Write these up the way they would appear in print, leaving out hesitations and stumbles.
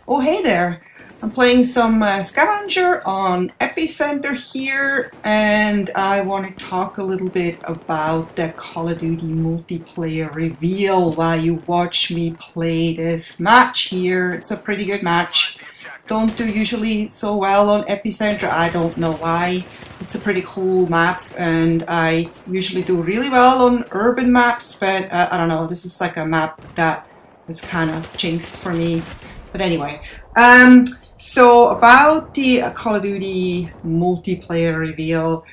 Oh, hey there. I'm playing some Scavenger on Epicenter here, and I want to talk a little bit about the Call of Duty multiplayer reveal while you watch me play this match here. It's a pretty good match. Don't do usually so well on Epicenter. I don't know why. It's a pretty cool map, and I usually do really well on urban maps, but I don't know. This is like a map that is kind of jinxed for me. But anyway, so about the Call of Duty multiplayer reveal,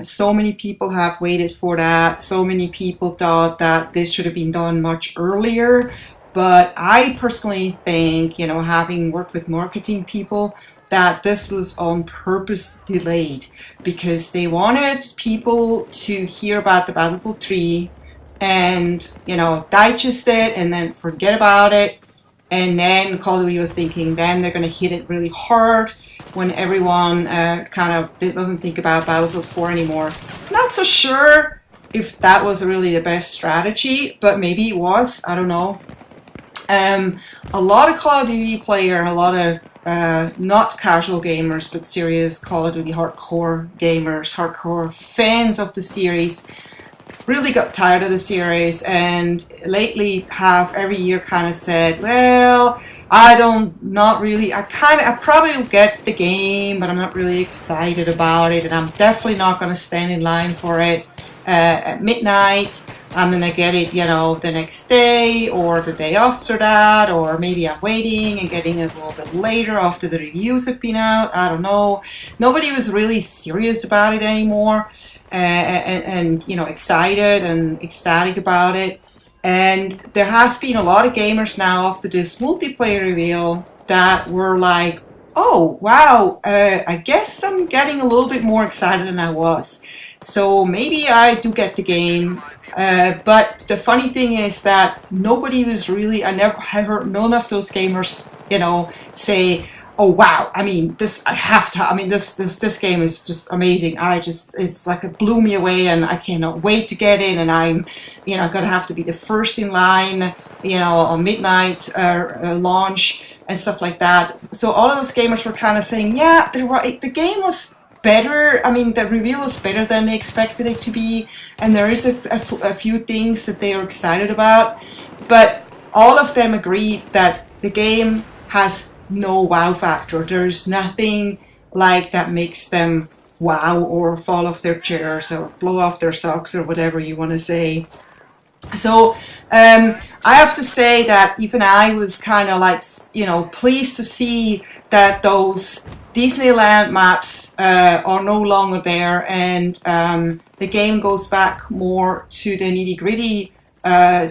so many people have waited for that. So many people thought that this should have been done much earlier. But I personally think, you know, having worked with marketing people, that this was on purpose delayed because they wanted people to hear about the Battlefield 3 and, you know, digest it and then forget about it. And then Call of Duty was thinking, then they're going to hit it really hard when everyone kind of doesn't think about Battlefield 4 anymore. Not so sure if that was really the best strategy, but maybe it was. I don't know. A lot of Call of Duty player, a lot of not casual gamers, but serious Call of Duty hardcore gamers, hardcore fans of the series, really got tired of the series, and lately have every year kind of said, well, I probably will get the game, but I'm not really excited about it, and I'm definitely not going to stand in line for it at midnight. I'm going to get it, you know, the next day or the day after that, or maybe I'm waiting and getting it a little bit later after the reviews have been out. I don't know. Nobody was really serious about it anymore. And you know, excited and ecstatic about it. And there has been a lot of gamers now after this multiplayer reveal that were like, oh wow, I guess I'm getting a little bit more excited than I was. So maybe I do get the game. But the funny thing is that nobody was really, I heard none of those gamers, you know, say, oh wow, I mean, this game is just amazing. It's like it blew me away, and I cannot wait to get in, and I'm, you know, gonna have to be the first in line, you know, on midnight launch and stuff like that. So all of those gamers were kind of saying, yeah, the game was better. I mean, the reveal was better than they expected it to be, and there is a few things that they are excited about, but all of them agreed that the game has no wow factor. There's nothing like that makes them wow or fall off their chairs or blow off their socks or whatever you want to say. So I have to say that even I was kind of like, you know, pleased to see that those Disneyland maps are no longer there, and the game goes back more to the nitty-gritty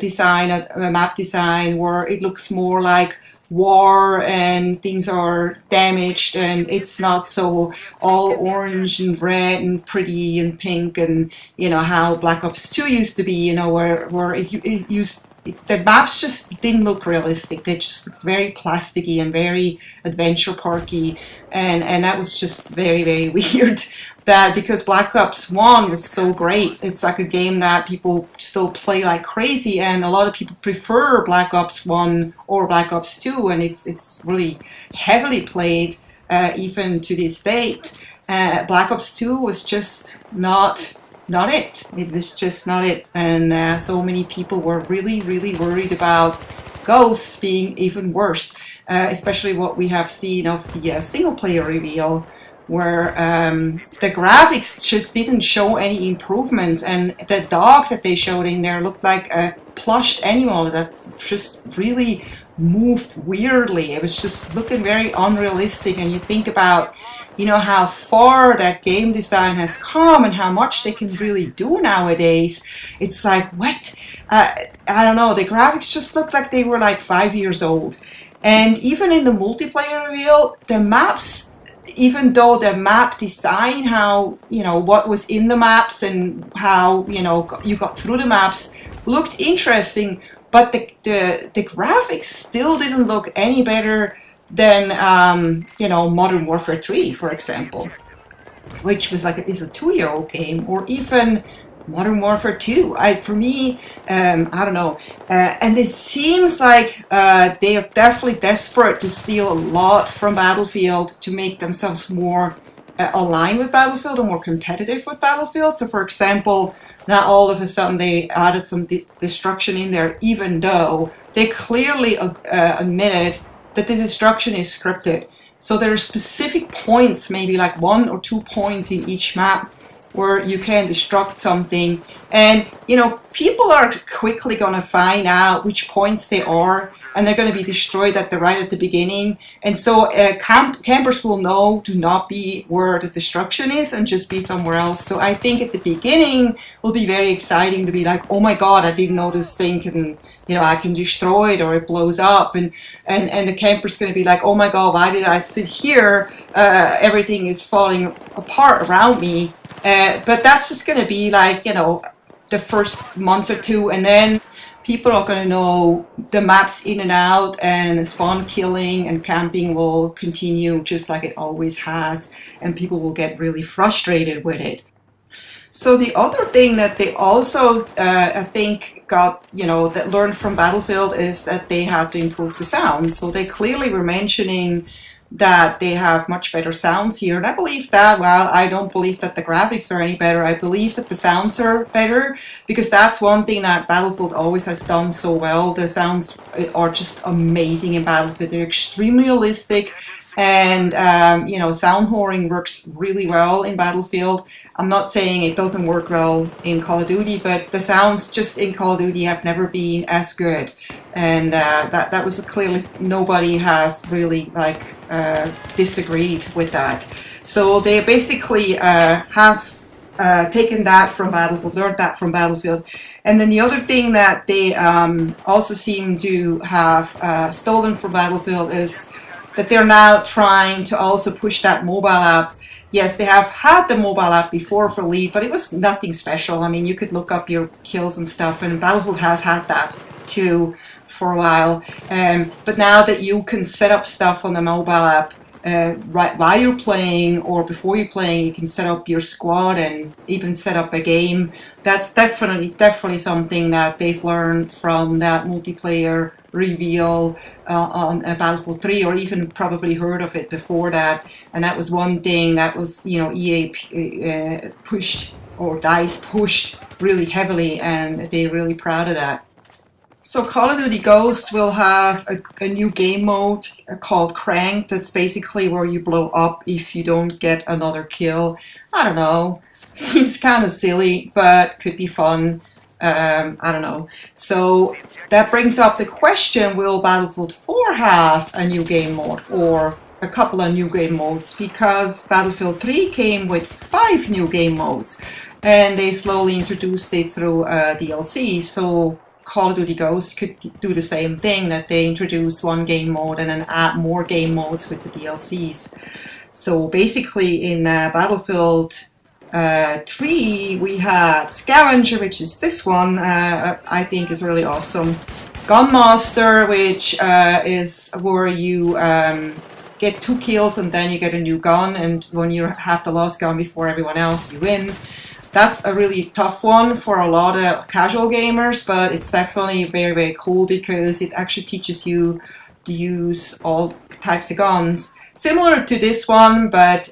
design, map design, where it looks more like war and things are damaged, and it's not so all orange and red and pretty and pink, and you know how Black Ops 2 used to be, you know, where it used, the maps just didn't look realistic. They just looked very plasticky and very adventure parky, and that was just very, very weird. That because Black Ops 1 was so great, it's like a game that people still play like crazy, and a lot of people prefer Black Ops 1 or Black Ops 2, and it's really heavily played even to this date. Black Ops 2 was just not it. It was just not it, and so many people were really, really worried about Ghosts being even worse, especially what we have seen of the single player reveal, where the graphics just didn't show any improvements, and the dog that they showed in there looked like a plushed animal that just really moved weirdly. It was just looking very unrealistic, and you think about, you know, how far that game design has come and how much they can really do nowadays. It's like, what? I don't know, the graphics just looked like they were like 5 years old. And even in the multiplayer reveal, the maps, even though the map design, how, you know, what was in the maps and how, you know, you got through the maps looked interesting, but the graphics still didn't look any better than, you know, Modern Warfare 3, for example, which was like is a 2-year-old game, or even Modern Warfare 2. For me, I don't know. And it seems like they are definitely desperate to steal a lot from Battlefield to make themselves more aligned with Battlefield and more competitive with Battlefield. So, for example, now all of a sudden they added some destruction in there, even though they clearly admitted that the destruction is scripted. So there are specific points, maybe like 1 or 2 points in each map, where you can destruct something, and people are quickly going to find out which points they are, and they're going to be destroyed right at the beginning. And so campers will know to not be where the destruction is and just be somewhere else. So I think at the beginning will be very exciting to be like, oh my god, I didn't know this thing can, I can destroy it or it blows up, and the camper's going to be like, oh my god, why did I sit here? Everything is falling apart around me. But that's just going to be like, the first month or two, and then people are going to know the maps in and out, and spawn killing and camping will continue just like it always has, and people will get really frustrated with it. So the other thing that they also, I think, got, that learned from Battlefield is that they had to improve the sound. So they clearly were mentioning that they have much better sounds here. And I believe that. Well, I don't believe that the graphics are any better. I believe that the sounds are better, because that's one thing that Battlefield always has done so well. The sounds are just amazing in Battlefield. They're extremely realistic. And, sound whoring works really well in Battlefield. I'm not saying it doesn't work well in Call of Duty, but the sounds just in Call of Duty have never been as good. And that was clearly, nobody has really disagreed with that. So they basically have taken that from Battlefield, learned that from Battlefield. And then the other thing that they also seem to have stolen from Battlefield is that they're now trying to also push that mobile app. Yes, they have had the mobile app before for Lead, but it was nothing special. I mean, you could look up your kills and stuff, and Battlefield has had that too for a while. But now that you can set up stuff on the mobile app right while you're playing or before you're playing, you can set up your squad and even set up a game. That's definitely something that they've learned from that multiplayer reveal on Battlefield 3, or even probably heard of it before that. And that was one thing that was, EA pushed, or DICE pushed really heavily, and they're really proud of that. So Call of Duty Ghosts will have a new game mode called Crank. That's basically where you blow up if you don't get another kill. I don't know. Seems kind of silly, but could be fun. I don't know. So that brings up the question, will Battlefield 4 have a new game mode or a couple of new game modes? Because Battlefield 3 came with 5 new game modes, and they slowly introduced it through DLC. So Call of Duty Ghosts could do the same thing, that they introduce one game mode and then add more game modes with the DLCs. So basically in Battlefield 3 we had Scavenger, which is this one. I think is really awesome. Gunmaster, which is where you get 2 kills and then you get a new gun, and when you have the last gun before everyone else, you win. That's a really tough one for a lot of casual gamers, but it's definitely very, very cool because it actually teaches you to use all types of guns. Similar to this one, but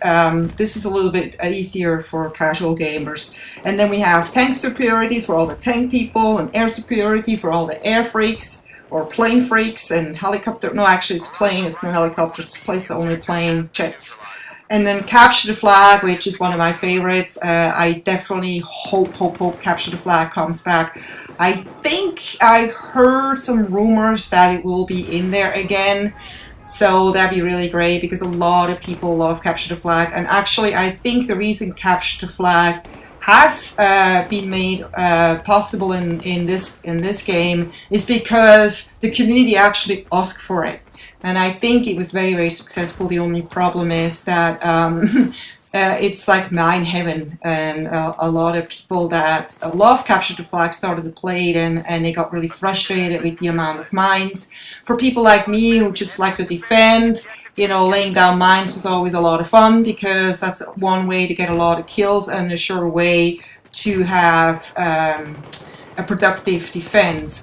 this is a little bit easier for casual gamers. And then we have tank superiority for all the tank people, and air superiority for all the air freaks or plane freaks, and helicopter. No, actually, it's plane. It's no helicopter. It's only plane, jets. And then Capture the Flag, which is one of my favorites. I definitely hope Capture the Flag comes back. I think I heard some rumors that it will be in there again. So that'd be really great, because a lot of people love Capture the Flag. And actually, I think the reason Capture the Flag has been made possible in this game is because the community actually asked for it. And I think it was very, very successful. The only problem is that it's like mine heaven, and a lot of people that love Capture the Flag started to play it, and they got really frustrated with the amount of mines. For people like me who just like to defend, laying down mines was always a lot of fun, because that's one way to get a lot of kills and a sure way to have a productive defense.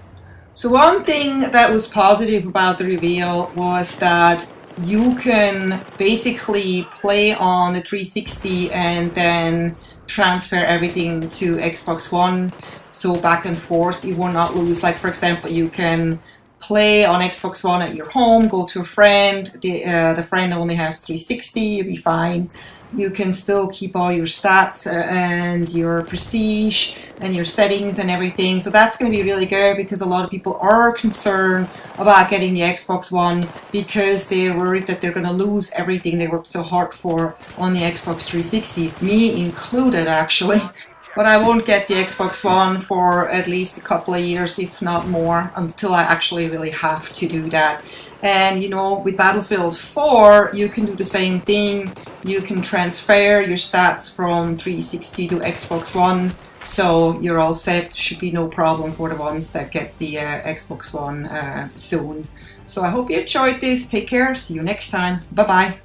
So one thing that was positive about the reveal was that you can basically play on the 360 and then transfer everything to Xbox One. So back and forth, you will not lose. Like for example, you can play on Xbox One at your home, go to a friend, the friend only has 360, you'll be fine. You can still keep all your stats and your prestige and your settings and everything. So that's going to be really good because a lot of people are concerned about getting the Xbox One because they're worried that they're going to lose everything they worked so hard for on the Xbox 360, me included actually. But I won't get the Xbox One for at least a couple of years, if not more, until I actually really have to do that. And you know, with Battlefield 4, you can do the same thing. You can transfer your stats from 360 to Xbox One. So you're all set. Should be no problem for the ones that get the Xbox One soon. So I hope you enjoyed this. Take care. See you next time. Bye-bye.